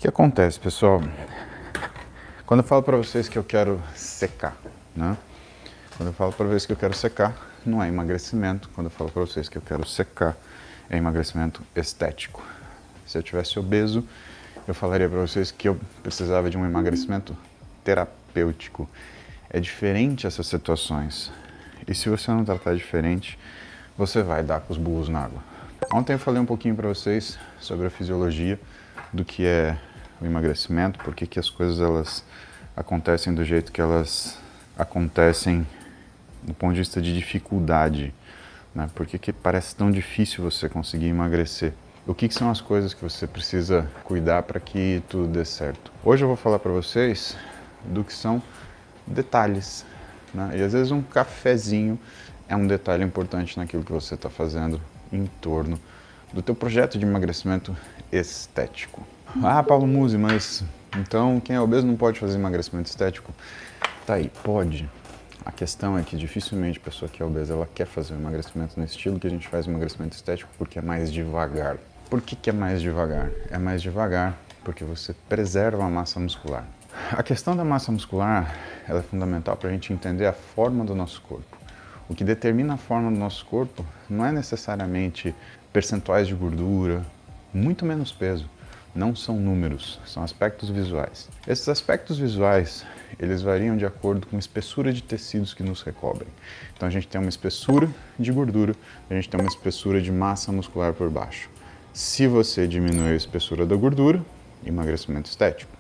que acontece, pessoal? Quando eu falo para vocês que eu quero secar, né? Quando eu falo para vocês que eu quero secar, não é emagrecimento. Quando eu falo para vocês que eu quero secar, é emagrecimento estético. Se eu tivesse obeso, eu falaria para vocês que eu precisava de um emagrecimento terapêutico. É diferente essas situações. E se você não tratar diferente, você vai dar com os burros na água. Ontem eu falei um pouquinho para vocês sobre a fisiologia do que é o emagrecimento, por que as coisas elas acontecem do jeito que elas acontecem do ponto de vista de dificuldade, né? Por que parece tão difícil você conseguir emagrecer? O que são as coisas que você precisa cuidar para que tudo dê certo? Hoje eu vou falar para vocês do que são detalhes, né? E às vezes um cafezinho é um detalhe importante naquilo que você está fazendo em torno do teu projeto de emagrecimento estético. Ah, Paulo Musi, mas então quem é obeso não pode fazer emagrecimento estético? Tá aí, pode. A questão é que dificilmente a pessoa que é obesa ela quer fazer um emagrecimento no estilo que a gente faz o emagrecimento estético, porque é mais devagar. Por que é mais devagar? É mais devagar porque você preserva a massa muscular. A questão da massa muscular ela é fundamental para a gente entender a forma do nosso corpo. O que determina a forma do nosso corpo não é necessariamente percentuais de gordura, muito menos peso. Não são números, são aspectos visuais. Esses aspectos visuais, eles variam de acordo com a espessura de tecidos que nos recobrem. Então a gente tem uma espessura de gordura, a gente tem uma espessura de massa muscular por baixo. Se você diminui a espessura da gordura, emagrecimento estético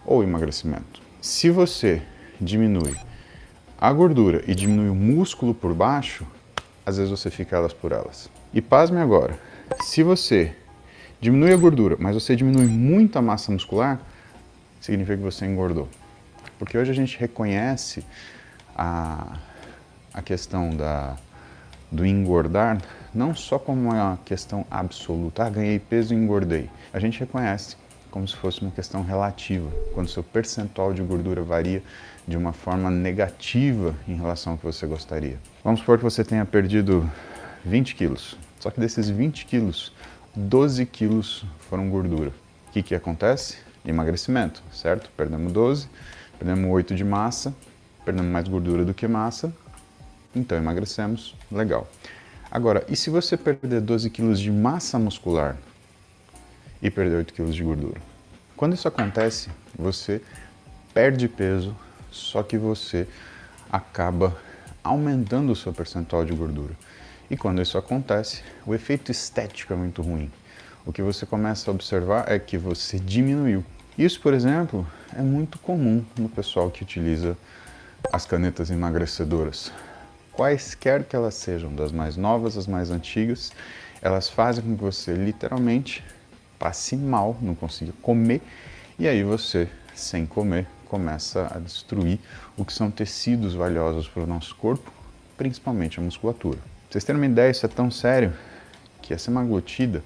ou emagrecimento. Se você diminui a gordura e diminui o músculo por baixo, às vezes você fica elas por elas. E pasme agora, se você diminui a gordura, mas você diminui muito a massa muscular, significa que você engordou. Porque hoje a gente reconhece a questão do engordar não só como uma questão absoluta, ganhei peso e engordei. A gente reconhece como se fosse uma questão relativa, quando seu percentual de gordura varia de uma forma negativa em relação ao que você gostaria. Vamos supor que você tenha perdido 20 quilos, só que desses 20 quilos, 12 quilos foram gordura. O que acontece? Emagrecimento, certo? Perdemos 12, perdemos 8 de massa, perdemos mais gordura do que massa, então emagrecemos, legal. Agora, e se você perder 12 quilos de massa muscular e perder 8 quilos de gordura? Quando isso acontece, você perde peso, só que você acaba aumentando o seu percentual de gordura. E quando isso acontece, o efeito estético é muito ruim. O que você começa a observar é que você diminuiu. Isso, por exemplo, é muito comum no pessoal que utiliza as canetas emagrecedoras. Quaisquer que elas sejam, das mais novas às mais antigas, elas fazem com que você literalmente passe mal, não consiga comer, e aí você, sem comer, começa a destruir o que são tecidos valiosos para o nosso corpo, principalmente a musculatura. Pra vocês terem uma ideia, isso é tão sério que a semaglutida,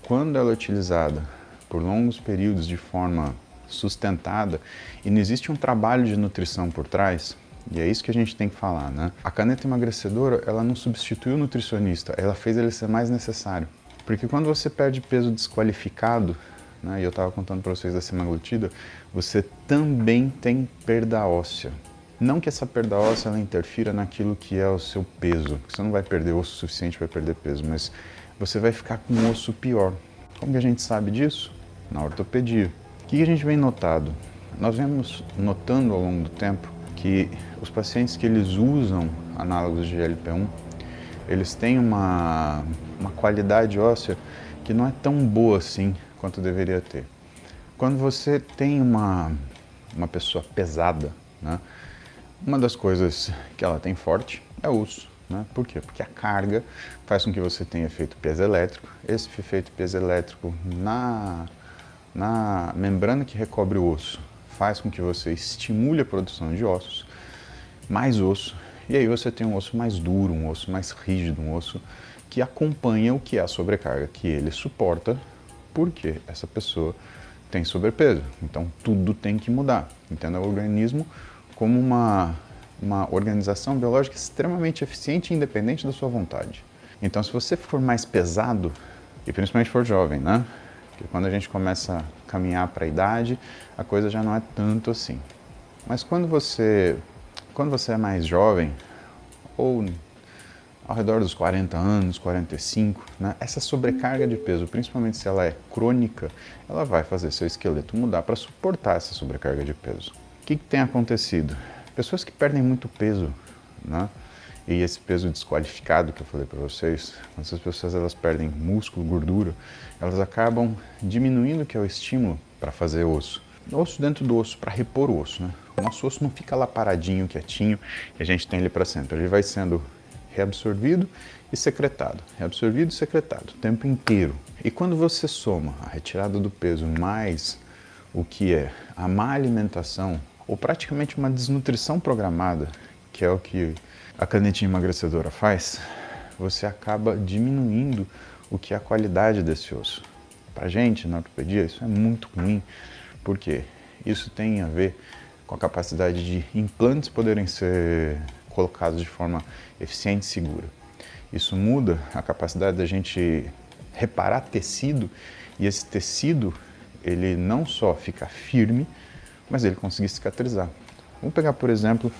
quando ela é utilizada por longos períodos de forma sustentada e não existe um trabalho de nutrição por trás, e é isso que a gente tem que falar, né? A caneta emagrecedora, ela não substituiu o nutricionista, ela fez ele ser mais necessário. Porque quando você perde peso desqualificado, né, e eu estava contando para vocês da semaglutida, você também tem perda óssea. Não que essa perda óssea ela interfira naquilo que é o seu peso. Você não vai perder osso suficiente para perder peso, mas você vai ficar com um osso pior. Como que a gente sabe disso? Na ortopedia. O que a gente vem notado? Nós vemos notando ao longo do tempo que os pacientes que eles usam análogos de GLP-1, eles têm uma qualidade óssea que não é tão boa assim quanto deveria ter. Quando você tem uma pessoa pesada, né, uma das coisas que ela tem forte é o osso. Né? Por quê? Porque a carga faz com que você tenha efeito piezoelétrico. Esse efeito piezoelétrico na membrana que recobre o osso faz com que você estimule a produção de ossos, mais osso, e aí você tem um osso mais duro, um osso mais rígido, um osso que acompanha o que é a sobrecarga que ele suporta, porque essa pessoa tem sobrepeso. Então tudo tem que mudar. Entenda o organismo como uma organização biológica extremamente eficiente e independente da sua vontade. Então se você for mais pesado, e principalmente for jovem, né? Porque quando a gente começa a caminhar para a idade, a coisa já não é tanto assim. Mas quando você é mais jovem, ou ao redor dos 40 anos, 45, né, essa sobrecarga de peso, principalmente se ela é crônica, ela vai fazer seu esqueleto mudar para suportar essa sobrecarga de peso. O que tem acontecido? Pessoas que perdem muito peso, né, e esse peso desqualificado que eu falei para vocês, quando essas pessoas elas perdem músculo, gordura, elas acabam diminuindo o que é o estímulo para fazer osso. Osso dentro do osso, para repor o osso, né? O nosso osso não fica lá paradinho, quietinho, e a gente tem ele para sempre. Ele vai sendo reabsorvido e secretado o tempo inteiro. E quando você soma a retirada do peso mais o que é a má alimentação, ou praticamente uma desnutrição programada, que é o que a canetinha emagrecedora faz, você acaba diminuindo o que é a qualidade desse osso. Pra gente, na ortopedia, isso é muito ruim, porque isso tem a ver com a capacidade de implantes poderem ser colocados de forma eficiente e segura. Isso muda a capacidade da gente reparar tecido, e esse tecido, ele não só fica firme, mas ele consegue cicatrizar. Vamos pegar, por exemplo,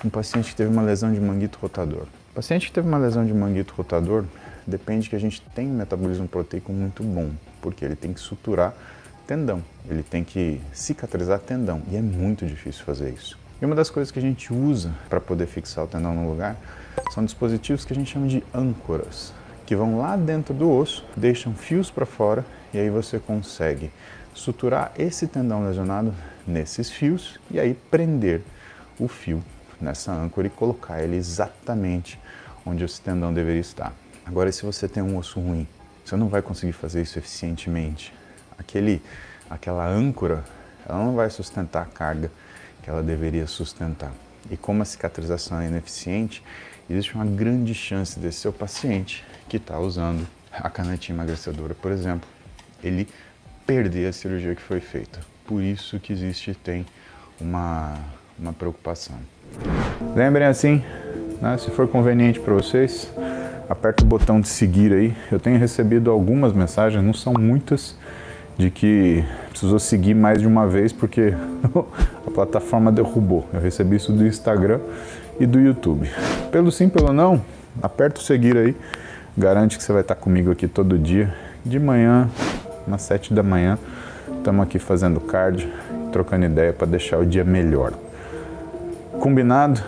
um paciente que teve uma lesão de manguito rotador. O paciente que teve uma lesão de manguito rotador, depende que a gente tenha um metabolismo proteico muito bom, porque ele tem que suturar tendão, ele tem que cicatrizar tendão, e é muito difícil fazer isso. E uma das coisas que a gente usa para poder fixar o tendão no lugar são dispositivos que a gente chama de âncoras, que vão lá dentro do osso, deixam fios para fora, e aí você consegue suturar esse tendão lesionado nesses fios e aí prender o fio nessa âncora e colocar ele exatamente onde esse tendão deveria estar. Agora, se você tem um osso ruim, você não vai conseguir fazer isso eficientemente. Aquela âncora, ela não vai sustentar a carga que ela deveria sustentar. E como a cicatrização é ineficiente, existe uma grande chance desse seu paciente que está usando a canetinha emagrecedora, por exemplo, ele perder a cirurgia que foi feita. Por isso que tem uma preocupação. Lembrem assim, né, se for conveniente para vocês, aperta o botão de seguir aí. Eu tenho recebido algumas mensagens, não são muitas, de que precisou seguir mais de uma vez porque a plataforma derrubou. Eu recebi isso do Instagram e do YouTube. Pelo sim, pelo não, aperta o seguir aí, garante que você vai estar comigo aqui todo dia, de manhã, umas 7 da manhã, estamos aqui fazendo cardio, trocando ideia para deixar o dia melhor. Combinado?